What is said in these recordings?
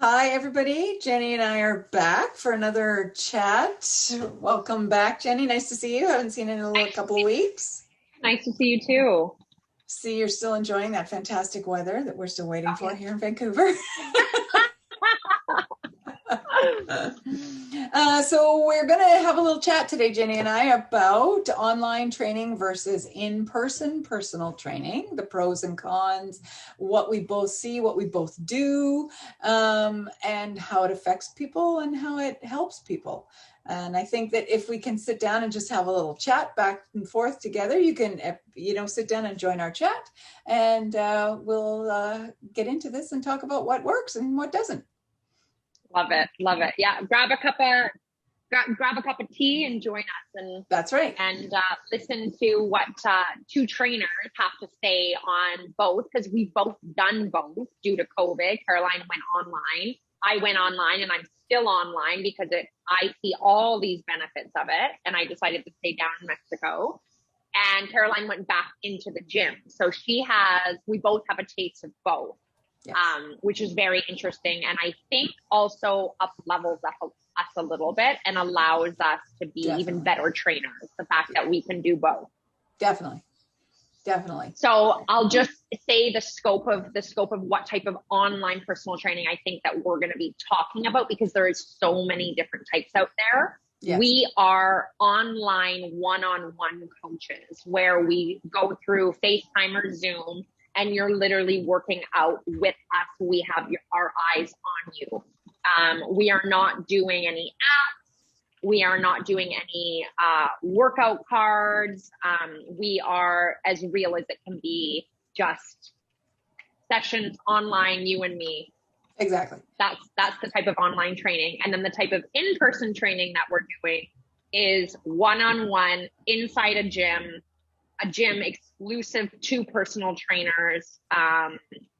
Hi, everybody. Jenny and I are back for another chat. Welcome back, Jenny. Nice to see you. Haven't seen you in a couple of weeks. Nice to see you too. See, you're still enjoying that fantastic weather that we're still waiting Oh, for yeah. here in Vancouver. So we're going to have a little chat today, Jenny and I, about online training versus in-person personal training, the pros and cons, what we both see, what we both do, and how it affects people and how it helps people. And I think that if we can sit down and just have a little chat back and forth together, you can, sit down and join our chat, and we'll get into this and talk about what works and what doesn't. Love it. Love it. Yeah. Grab a cup of tea and join us That's right. and listen to what two trainers have to say on both because we've both done both due to COVID. Caroline went online. I went online and I'm still online because I see all these benefits of it. And I decided to stay down in Mexico. And Caroline went back into the gym. So we both have a taste of both. Yes. Which is very interesting. And I think also up levels us a little bit and allows us to be Definitely. even better trainers. The fact that we can do both. Definitely. Definitely. So I'll just say the scope of what type of online personal training I think that we're going to be talking about because there is so many different types out there. Yes. We are online one-on-one coaches where we go through FaceTime or Zoom and you're literally working out with us. We have our eyes on you. We are not doing any apps. We are not doing any workout cards. We are as real as it can be, just sessions online, you and me. Exactly. That's the type of online training. And then the type of in-person training that we're doing is one-on-one inside a gym exclusive to personal trainers.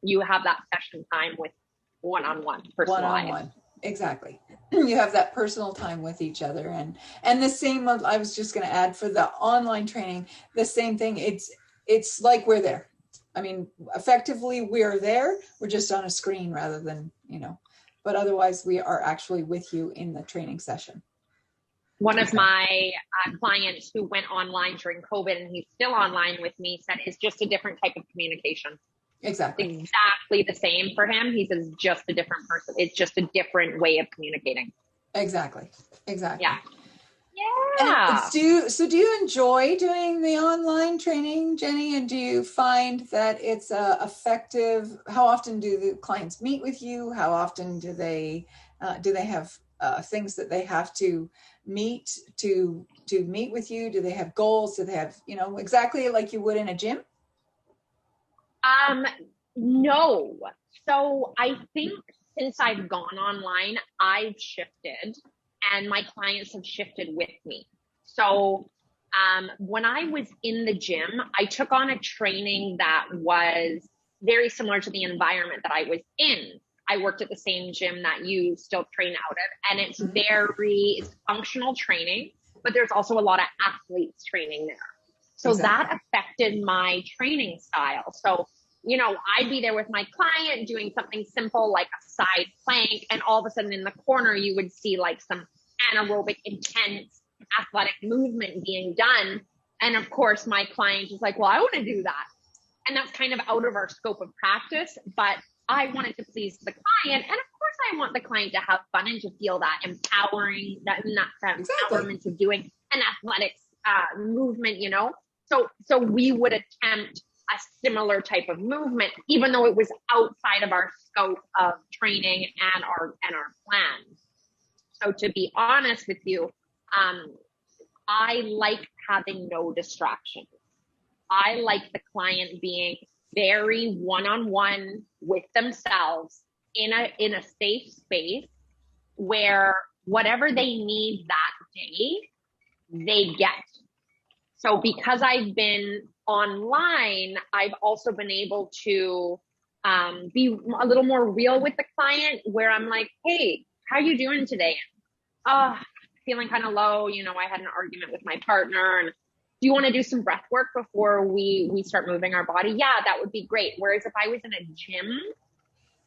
You have that session time with one-on-one personalized. One-on-one. Exactly. You have that personal time with each other, and the same. I was just going to add for the online training, the same thing. It's like we're there. I mean, effectively we're there. We're just on a screen rather than, but otherwise we are actually with you in the training session. One of my clients who went online during COVID and he's still online with me said it's just a different type of communication. Exactly. Exactly the same for him. He says just a different person. It's just a different way of communicating. Exactly. Yeah. Yeah. Do you enjoy doing the online training, Jenny? And do you find that it's effective? How often do the clients meet with you? How often do they have things that they have to meet to meet with you? Do they have goals? Do they have, exactly like you would in a gym? No. So I think since I've gone online, I've shifted and my clients have shifted with me. So when I was in the gym, I took on a training that was very similar to the environment that I was in. I worked at the same gym that you still train out of, and it's it's functional training, but there's also a lot of athletes training there. So exactly. That affected my training style. So, I'd be there with my client doing something simple like a side plank, and all of a sudden in the corner, you would see like some anaerobic, intense athletic movement being done. And of course, my client is like, well, I want to do that. And that's kind of out of our scope of practice, but I wanted to please the client. And of course, I want the client to have fun and to feel that empowering, that empowerment of doing an athletics movement, So we would attempt a similar type of movement, even though it was outside of our scope of training and our plan. So to be honest with you, I like having no distractions. I like the client being very one-on-one with themselves in a safe space where whatever they need that day, they get. So because I've been online, I've also been able to be a little more real with the client where I'm like, hey, how you doing today? Feeling kind of low. I had an argument with my partner, and do you want to do some breath work before we start moving our body? Yeah, that would be great. Whereas if I was in a gym,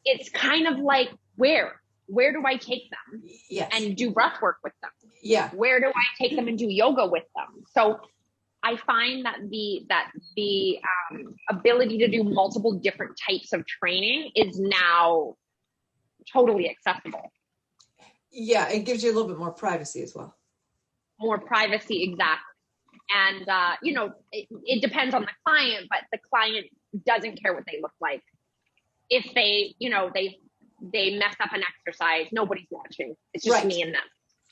it's kind of like, where? where do I take them Yes. and do breath work with them? Yeah. Where do I take them and do yoga with them? So I find that the ability to do multiple different types of training is now totally accessible. Yeah. It gives you a little bit more privacy as well. More privacy, exactly. And, you know, it depends on the client, but the client doesn't care what they look like. If they, you know, they mess up an exercise, nobody's watching. It's just me and them.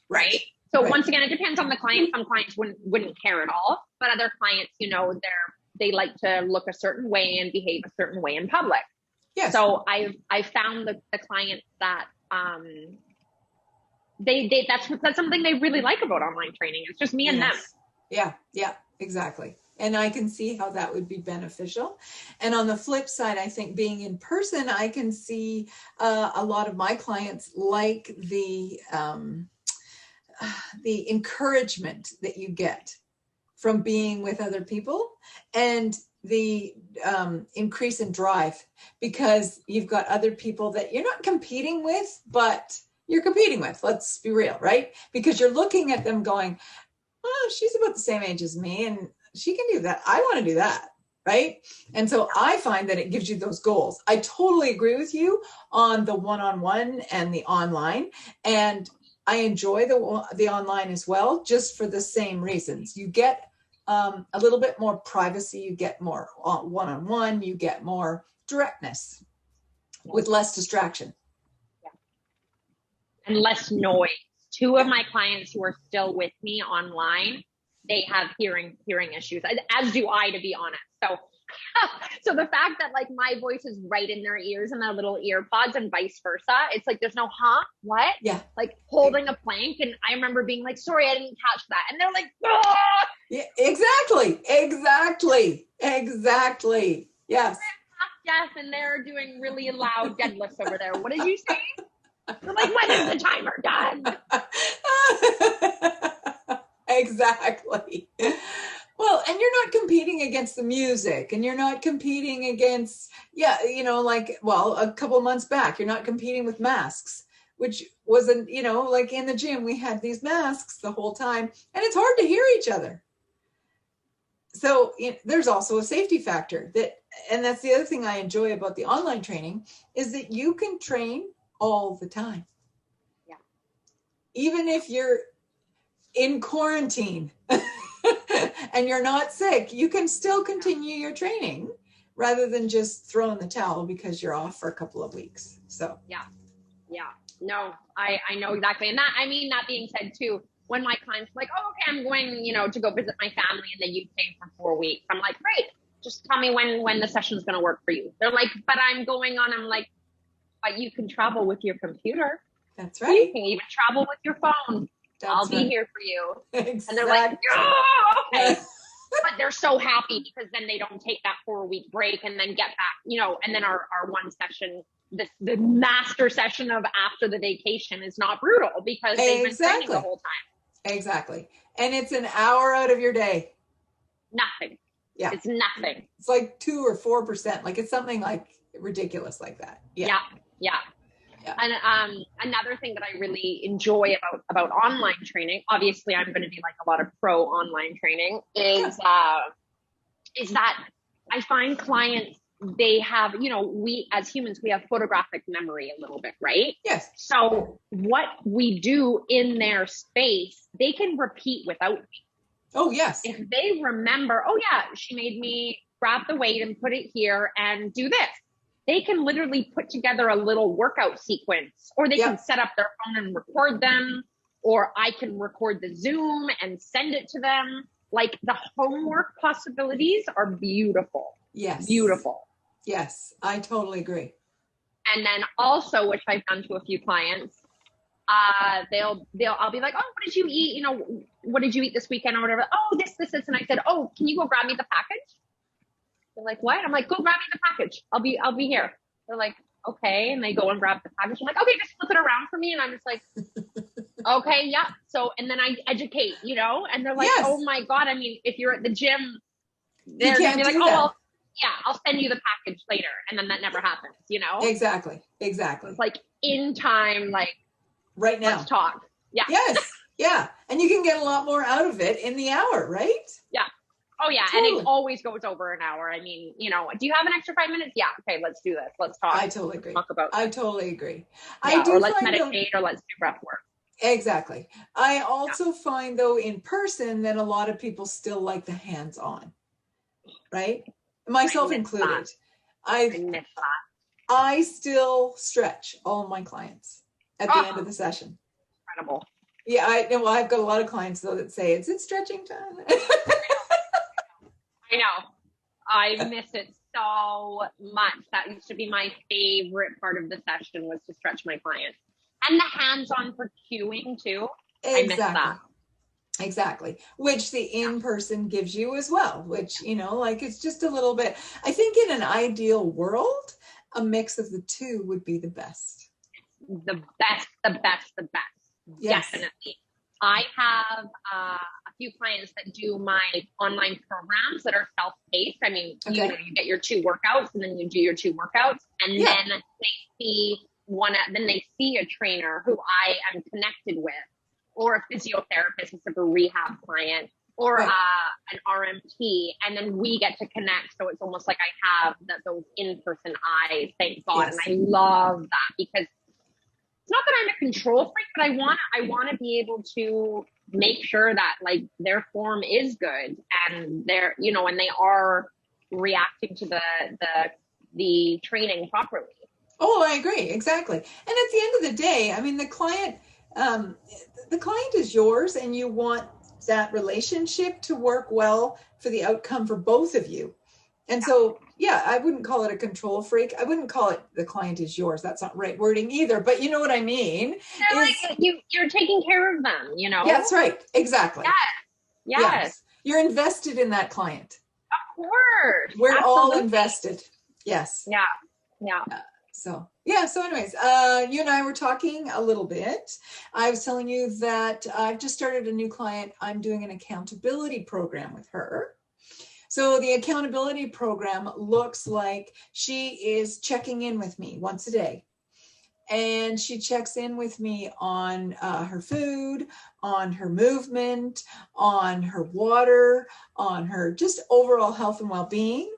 Right. So once again, it depends on the client. Some clients wouldn't care at all, but other clients, you know, they like to look a certain way and behave a certain way in public. Yes. So I've found the clients that, that's something they really like about online training. It's just me and them. Yeah. Yeah, exactly. And I can see how that would be beneficial. And on the flip side, I think being in person, I can see a lot of my clients like the encouragement that you get from being with other people, and the increase in drive, because you've got other people that you're not competing with, but you're competing with. Let's be real, right? Because you're looking at them going, oh, she's about the same age as me and she can do that. I want to do that. Right. And so I find that it gives you those goals. I totally agree with you on the one-on-one and the online. And I enjoy the online as well, just for the same reasons. You get a little bit more privacy. You get more one-on-one. You get more directness with less distraction. Yeah. And less noise. Two of my clients who are still with me online, they have hearing issues, as do I, to be honest. So the fact that like my voice is right in their ears and their little ear pods and vice versa, it's like there's no what? Yeah. Like holding a plank, and I remember being like, sorry, I didn't catch that. And they're like, ah! Yeah, exactly. Yes. Yes, and they're doing really loud deadlifts over there. What did you say? They're like, when is the timer done? Exactly. Well, and you're not competing against the music, and you're not competing against, a couple months back, you're not competing with masks, which wasn't, like in the gym, we had these masks the whole time, and it's hard to hear each other. So there's also a safety factor and that's the other thing I enjoy about the online training, is that you can train all the time. Yeah. Even if you're in quarantine and you're not sick, you can still continue your training rather than just throw in the towel because you're off for a couple of weeks. So yeah. No, I know exactly. And that being said too, when my clients are like, oh, okay, I'm going, to go visit my family in the UK for 4 weeks. I'm like, great. Just tell me when the session's going to work for you. They're like, but I'm like, but you can travel with your computer. That's right. You can even travel with your phone. I'll be here for you. Exactly. And they're like, oh, okay. But they're so happy because then they don't take that 4-week break and then get back, and then our one session, the master session of after the vacation is not brutal because they've been training the whole time. Exactly. And it's an hour out of your day. Nothing. Yeah. It's nothing. It's like 2 or 4%. Like it's something like ridiculous like that. Yeah. And another thing that I really enjoy about online training, obviously I'm going to do like a lot of pro online training, is that I find clients, they have, we as humans, we have photographic memory a little bit, right? Yes. So what we do in their space, they can repeat without me. Oh, yes. If they remember, oh yeah, she made me grab the weight and put it here and do this. They can literally put together a little workout sequence, or they can set up their phone and record them, or I can record the Zoom and send it to them. Like the homework possibilities are beautiful. Yes. Beautiful. Yes, I totally agree. And then also, which I've done to a few clients, I'll be like, oh, what did you eat? What did you eat this weekend or whatever? Oh, this. And I said, oh, can you go grab me the package? They're like, what? I'm like, go grab me the package. I'll be here. They're like, okay. And they go and grab the package. I'm like, okay, just flip it around for me. And I'm just like, okay, yeah. So, and then I educate, and they're like, oh my God. I mean, if you're at the gym, they're going to be like, oh, well, yeah, I'll send you the package later. And then that never happens, you know? Exactly. It's like in time, like right now. Let's talk. Yeah. Yes. Yeah. And you can get a lot more out of it in the hour, right? Yeah. Oh yeah. Totally. And it always goes over an hour. I mean, you know, do you have an extra 5 minutes? Yeah. Okay. Let's do this. Let's talk. I totally agree. I totally agree. Yeah, or let's meditate or let's do breath work. Exactly. I also find though in person that a lot of people still like the hands-on, right? Myself included. I miss that. I still stretch all my clients at the end of the session. Incredible. Yeah, I've got a lot of clients though that say it's stretching time. I know. I miss it so much. That used to be my favorite part of the session, was to stretch my clients. And the hands-on for cueing too. Exactly. I miss that. Exactly. Which the in-person gives you as well, which, you know, like it's just a little bit, I think in an ideal world, a mix of the two would be the best. The best. Yes. Definitely. I have a few clients that do my online programs that are self-paced. I mean, you know, you get your 2 workouts and then you do your 2 workouts, and then they see a trainer who I am connected with, or a physiotherapist, a rehab client, or an RMT, and then we get to connect. So it's almost like I have those in-person eyes, thank God. Yes. And I love that, because it's not that I'm a control freak, but I want to be able to make sure that like their form is good, and they're, you know, and they are reacting to the training properly. Oh, I agree. Exactly. And at the end of the day, I mean, the client is yours, and you want that relationship to work well for the outcome for both of you. And so, yeah, I wouldn't call it a control freak. I wouldn't call it the client is yours. That's not right wording either, but you know what I mean? Like you're taking care of them, you know? Yeah, that's right. Exactly. Yes. You're invested in that client. Of course. We're all invested. Yes. Yeah. So anyways, you and I were talking a little bit. I was telling you that I've just started a new client. I'm doing an accountability program with her. So the accountability program looks like she is checking in with me once a day. And she checks in with me on her food, on her movement, on her water, on her just overall health and well-being.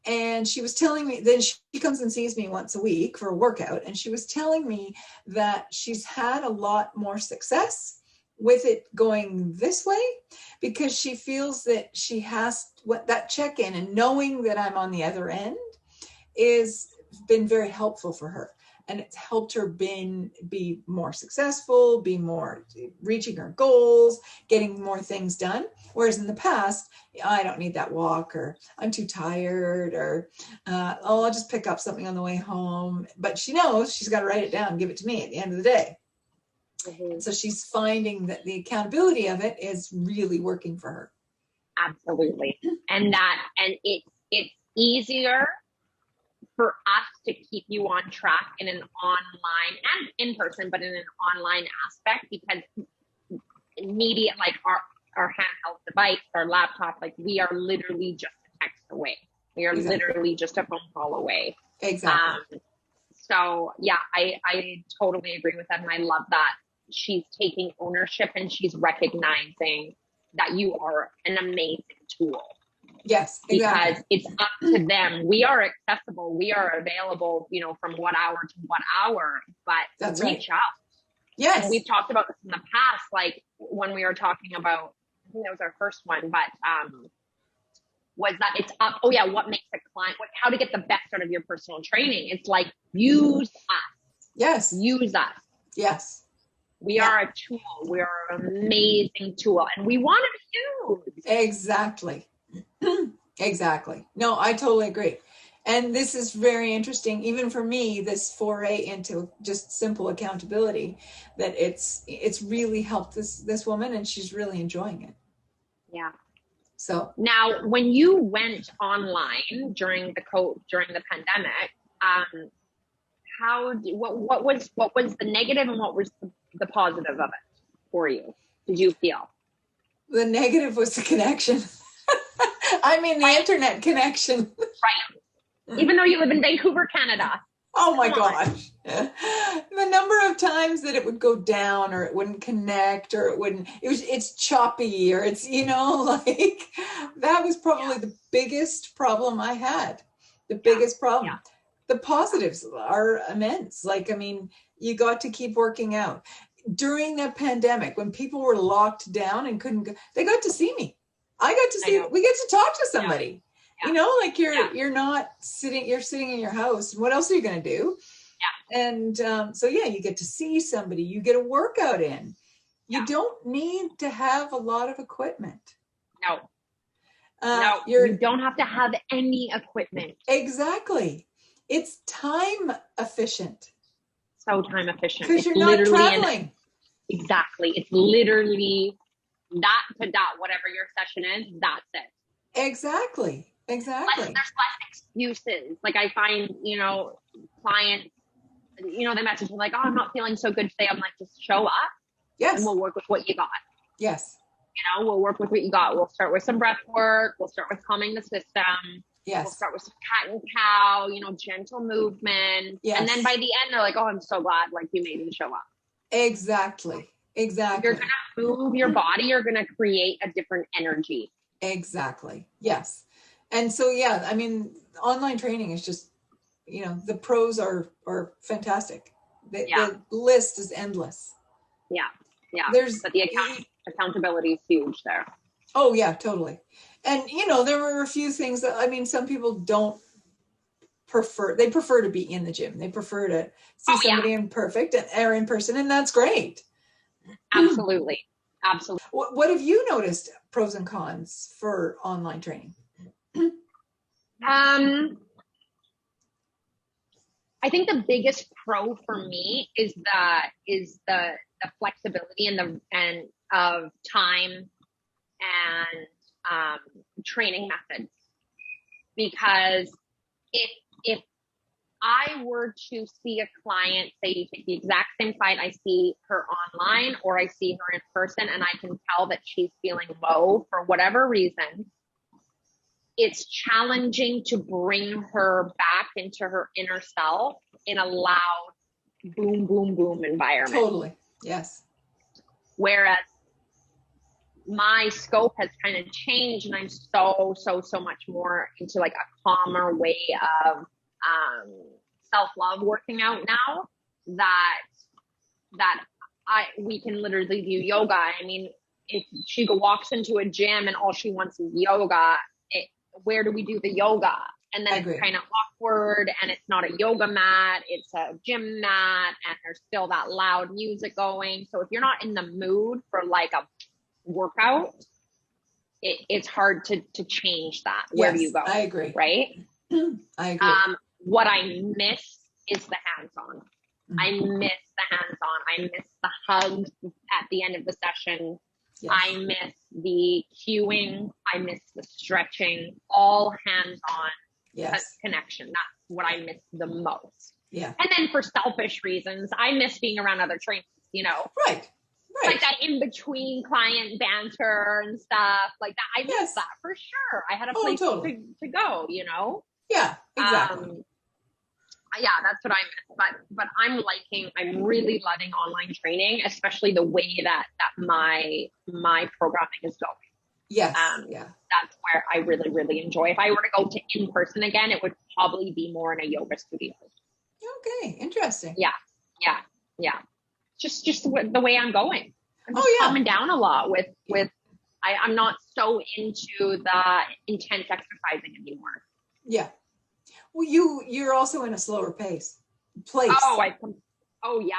And she was telling me, then she comes and sees me once a week for a workout. And she was telling me that she's had a lot more success with it going this way, because she feels that she has that check-in, and knowing that I'm on the other end is been very helpful for her. And it's helped her be more successful, be more reaching her goals, getting more things done. Whereas in the past, I don't need that walk, or I'm too tired, or I'll just pick up something on the way home. But she knows she's got to write it down and give it to me at the end of the day. Mm-hmm. So she's finding that the accountability of it is really working for her. Absolutely. And it's easier for us to keep you on track in an online and in person, but in an online aspect, because media, like our handheld device, our laptop, like we are literally just a text away. We are literally just a phone call away. Exactly. So yeah, I totally agree with that. And I love that she's taking ownership and she's recognizing that you are an amazing tool. Yes, exactly. Because it's up to them. We are accessible. We are available, you know, from what hour to what hour, but that's reach right. out. Yes. And we've talked about this in the past, like when we were talking about, I think that was our first one, but was that it's up. Oh yeah. What makes a client, how to get the best out of your personal training. It's like, use us. Yes. Use us. Yes. We are a tool. We are an amazing tool, and we want to be used. Exactly. Exactly. No, I totally agree. And this is very interesting, even for me, this foray into just simple accountability, that it's really helped this woman, and she's really enjoying it. Yeah. So now, when you went online during the pandemic, what was the negative and what was the positive of it for you? Did you feel? The negative was the connection. I mean, the internet connection. Right. Even though you live in Vancouver, Canada. Oh my Come on. gosh. The number of times that it would go down or it wouldn't connect or it's choppy or it's, like that was probably the biggest problem I had. The biggest problem. Yeah. The positives are immense. Like, I mean, you got to keep working out. During the pandemic, when people were locked down and couldn't go, they got to see me. I got to see, we get to talk to somebody. Yeah. Like you're not sitting, you're sitting in your house. What else are you going to do? Yeah. And so, you get to see somebody, you get a workout in. You don't need to have a lot of equipment. No. No, you don't have to have any equipment. Exactly. It's time efficient. So time efficient. Because you're not traveling. Exactly. It's literally that to that, whatever your session is, that's it. Exactly. There's less excuses. Like I find, clients, they message me like, oh, I'm not feeling so good today. I'm like, just show up. Yes. And we'll work with what you got. Yes. We'll work with what you got. We'll start with some breath work. We'll start with calming the system. Yes. We'll start with some cat and cow, gentle movement. Yes. And then by the end, they're like, oh, I'm so glad you made me show up. Exactly. Exactly. You're going to move your body. You're going to create a different energy. Exactly. Yes. And so, I mean, online training is just, the pros are fantastic. The list is endless. Yeah. Yeah. But the accountability is huge there. Oh yeah, totally. And, there were a few things that, I mean, some people they prefer to be in the gym. They prefer to see somebody in person, and that's great. Absolutely. Absolutely. What have you noticed pros and cons for online training? I think the biggest pro for me is the flexibility and of time and training methods. Because if I were to see a client, say you take the exact same client, I see her online or I see her in person, and I can tell that she's feeling low for whatever reason, it's challenging to bring her back into her inner self in a loud boom, boom, boom environment. Totally. Yes. Whereas my scope has kind of changed, and I'm so much more into like a calmer way of self-love working out now that we can literally do yoga. I mean, if she walks into a gym and all she wants is yoga, where do we do the yoga? And then it's kind of awkward, and it's not a yoga mat, it's a gym mat, and there's still that loud music going. So if you're not in the mood for like a workout, it's hard to change that. Where do you go? I agree. Right? I agree. What I miss is the hands-on. Mm-hmm. I miss the hands-on. I miss the hugs at the end of the session. Yes. I miss the cueing. I miss the stretching. All hands-on connection. That's what I miss the most. Yeah. And then for selfish reasons, I miss being around other trainers, Right. Like that in-between client banter and stuff like that. I miss that for sure. I had a place to go, Yeah, exactly. That's what I miss. But I'm really loving online training, especially the way that my programming is going. Yes. That's where I really, really enjoy. If I were to go to in person again, it would probably be more in a yoga studio. Okay, interesting. Yeah. Just the way I'm going. I'm just calming down a lot with I'm not so into the intense exercising anymore. Yeah. Well, you're also in a slower place. Oh yeah.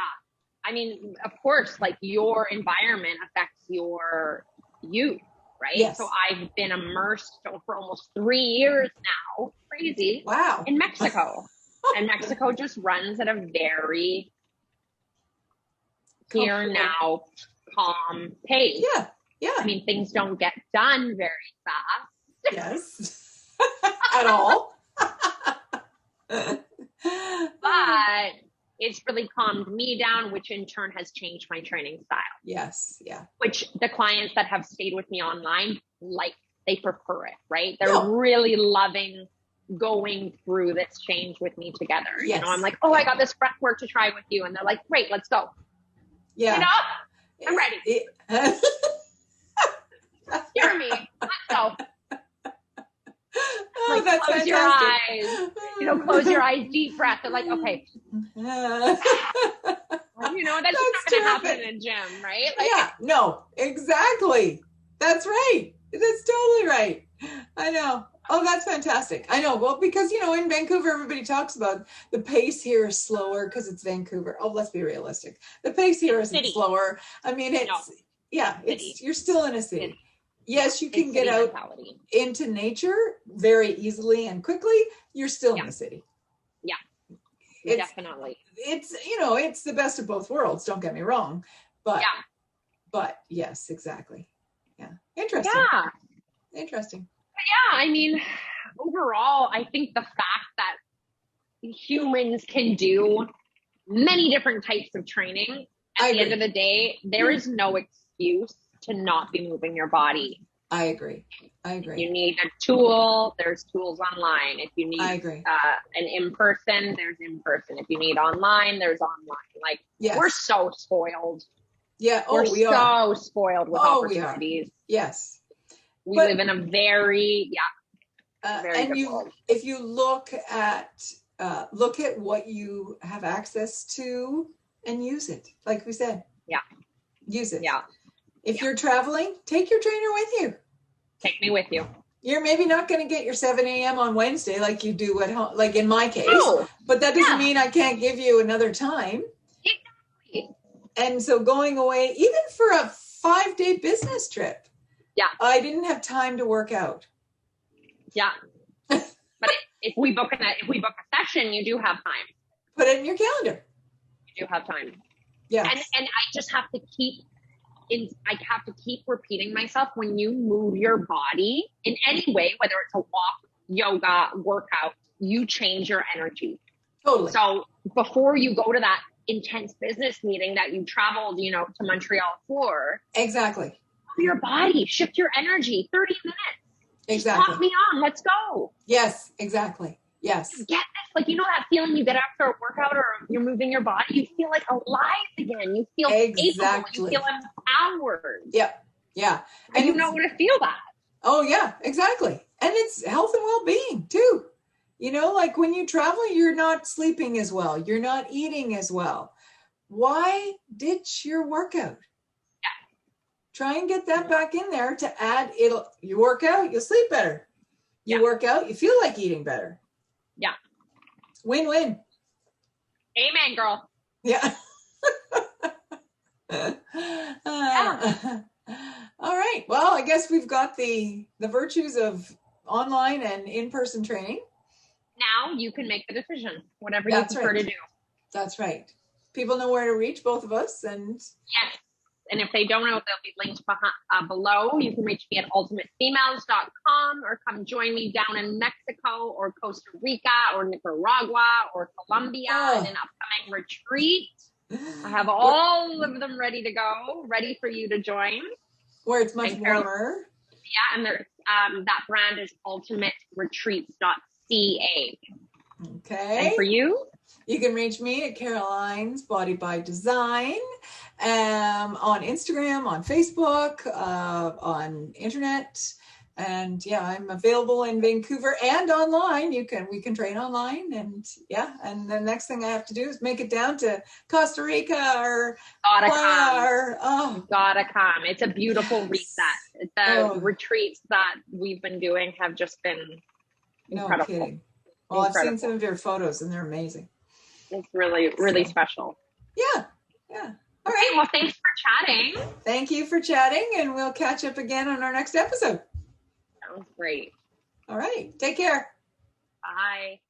I mean, of course, like your environment affects your youth, right? Yes. So I've been immersed for almost 3 years now. Crazy. Wow. In Mexico. And Mexico just runs at a very here now, calm pace. Yeah. I mean, things don't get done very fast. Yes. At all. But it's really calmed me down, which in turn has changed my training style. Yes. Yeah. Which the clients that have stayed with me online like they prefer it, right? They're No. really loving going through this change with me together. Yes. You know, I'm like, oh, I got this breath work to try with you. And they're like, great, let's go. Yeah. You know, I'm ready. Hear me. Let's go. Oh, Like, that's close fantastic. your eyes. You know, close your eyes, deep breath. They're like, okay. You know, that's just not going to happen in a gym, right? Like, yeah, no, exactly. That's right. That's totally right. I know. Oh, that's fantastic. I know. Well, because, you know, in Vancouver, everybody talks about the pace here is slower because it's Vancouver. Oh, let's be realistic. The pace here isn't City. slower. I mean, it's, yeah, it's, you're still in a city. City. Yes, you can get out into nature very easily and quickly. You're still in the city. Yeah, definitely. It's, you know, it's the best of both worlds. Don't get me wrong. But yes, exactly. Yeah. Interesting. Yeah. Interesting. Yeah, I mean, overall, I think the fact that humans can do many different types of training, at the end of the day, there is no excuse to not be moving your body. I agree. If you need a tool, there's tools online. If you need an in-person, there's in-person. If you need online, there's online. Like, we're so spoiled. Yeah. We're so spoiled with opportunities. Yes. We live in a very, very and good world. If you look at what you have access to and use it, like we said. Yeah. Use it. Yeah. If you're traveling, take your trainer with you. Take me with you. You're maybe not going to get your 7 a.m. on Wednesday like you do at home, like in my case. No. But that doesn't mean I can't give you another time. Exactly. And so going away, even for a 5-day business trip, I didn't have time to work out. Yeah. But if we book a session, you do have time. Put it in your calendar. You do have time. Yeah. And I just have to keep repeating myself, when you move your body in any way, whether it's a walk, yoga, workout, you change your energy. Totally. So before you go to that intense business meeting that you traveled, you know, to Montreal for. Exactly. Your body, shift your energy, 30 minutes. Exactly. Pop me on, let's go. Yes, exactly. Yes. Get this, like, you know that feeling you get after a workout or you're moving your body, you feel like alive again. You feel capable, you feel empowered. Yep. Yeah. And you know how to feel that. Oh yeah, exactly. And it's health and well-being too. You know, like when you travel, you're not sleeping as well. You're not eating as well. Why ditch your workout? Try and get that back in there to add you work out, you'll sleep better. You work out, you feel like eating better. Yeah. Win-win. Amen, girl. Yeah. All right. Well, I guess we've got the virtues of online and in-person training. Now you can make the decision, whatever you prefer to do. That's right. People know where to reach both of us. And yes. And if they don't know, they'll be linked below. You can reach me at ultimatefemales.com or come join me down in Mexico or Costa Rica or Nicaragua or Colombia in an upcoming retreat. I have all of them ready to go, ready for you to join. Where it's much warmer. Yeah, and there's that brand is ultimateretreats.ca. Okay. And for you? You can reach me at Caroline's Body by Design on Instagram, on Facebook, on internet. And I'm available in Vancouver and online. We can train online, and and the next thing I have to do is make it down to Costa Rica or gotta come. It's a beautiful reset. The retreats that we've been doing have just been incredible. No kidding. Well, I've seen some of your photos and they're amazing. It's really, really special. Yeah. All right. Well, thanks for chatting. Thank you for chatting, and we'll catch up again on our next episode. That was great. All right. Take care. Bye.